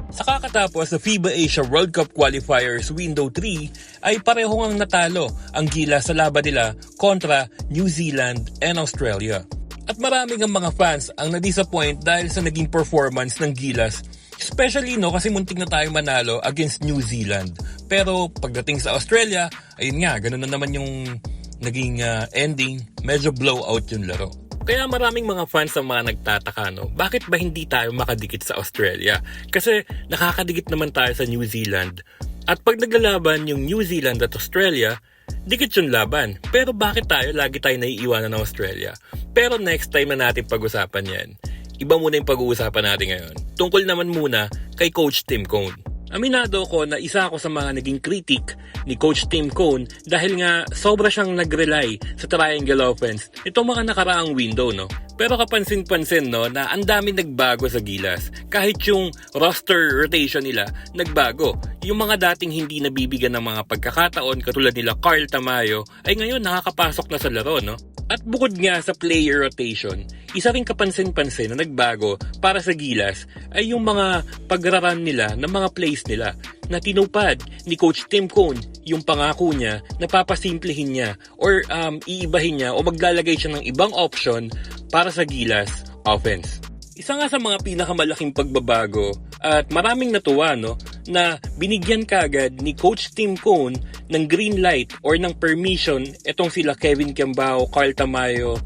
Sa kakatapos sa FIBA Asia World Cup Qualifiers Window 3 ay pareho ngang natalo ang Gilas sa laban nila kontra New Zealand and Australia. At maraming ang mga fans ang na-disappoint dahil sa naging performance ng Gilas, especially kasi muntik na tayong manalo against New Zealand. Pero pagdating sa Australia, ayun nga, ganun na naman yung naging ending, medyo blowout yung laro. Kaya maraming mga fans ang mga nagtataka, bakit ba hindi tayo makadikit sa Australia? Kasi nakakadikit naman tayo sa New Zealand. At pag naglalaban yung New Zealand at Australia, dikit yung laban. Pero bakit lagi tayo naiiwanan ng Australia? Pero next time na natin pag-usapan yan. Iba muna yung pag-uusapan natin ngayon. Tungkol naman muna kay Coach Tim Cone. Aminado ko na isa ako sa mga naging critic ni Coach Tim Cone dahil nga sobra siyang nag-rely sa triangle offense itong mga nakaraang window, Pero kapansin-pansin, na ang dami nagbago sa Gilas. Kahit yung roster rotation nila, nagbago. Yung mga dating hindi nabibigyan ng mga pagkakataon katulad nila Carl Tamayo ay ngayon nakakapasok na sa laro, At bukod nga sa player rotation, isa ring kapansin-pansin na nagbago para sa Gilas ay yung mga pagraran nila ng mga plays nila na tinupad ni Coach Tim Cone yung pangako niya na papasimplihin niya or iibahin niya o maglalagay siya ng ibang option para sa Gilas offense. Isa nga sa mga pinakamalaking pagbabago at maraming natuwa na binigyan kagad ni Coach Tim Cone ng green light or ng permission etong sila Kevin Kiambao, Carl Tamayo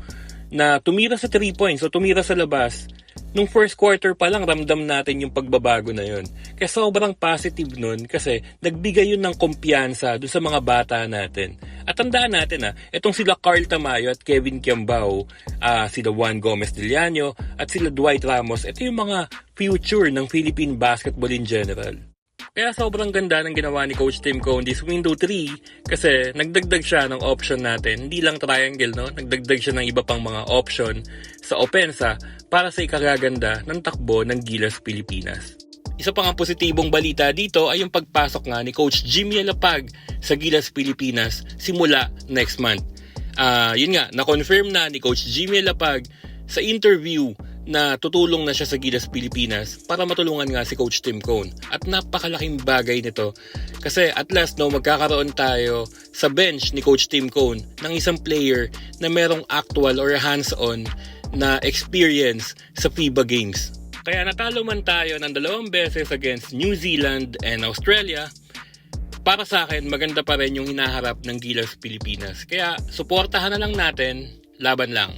na tumira sa 3 points o tumira sa labas. Nung first quarter pa lang ramdam natin yung pagbabago na yun. Kaya sobrang positive nun kasi nagbigay yun ng kumpiyansa doon sa mga bata natin. At tandaan natin itong sila Carl Tamayo at Kevin Kiambao, sila Juan Gomez Diliano at sila Dwight Ramos, ito yung mga future ng Philippine basketball in general. Kaya sobrang ganda ng ginawa ni Coach Tim Cone this window 3 kasi nagdagdag siya ng option natin. Hindi lang triangle, nagdagdag siya ng iba pang mga option sa opensa para sa ikagaganda ng takbo ng Gilas Pilipinas. Isa pang positibong balita dito ay yung pagpasok nga ni Coach Jimmy Alapag sa Gilas Pilipinas simula next month. Yun nga, na-confirm na ni Coach Jimmy Alapag sa interview na tutulong na siya sa Gilas Pilipinas para matulungan nga si Coach Tim Cone. At napakalaking bagay nito kasi at last magkakaroon tayo sa bench ni Coach Tim Cone ng isang player na merong actual or hands-on na experience sa FIBA games. Kaya natalo man tayo ng 2 beses against New Zealand and Australia, para sa akin maganda pa rin yung hinaharap ng Gilas Pilipinas. Kaya suportahan na lang natin, laban lang.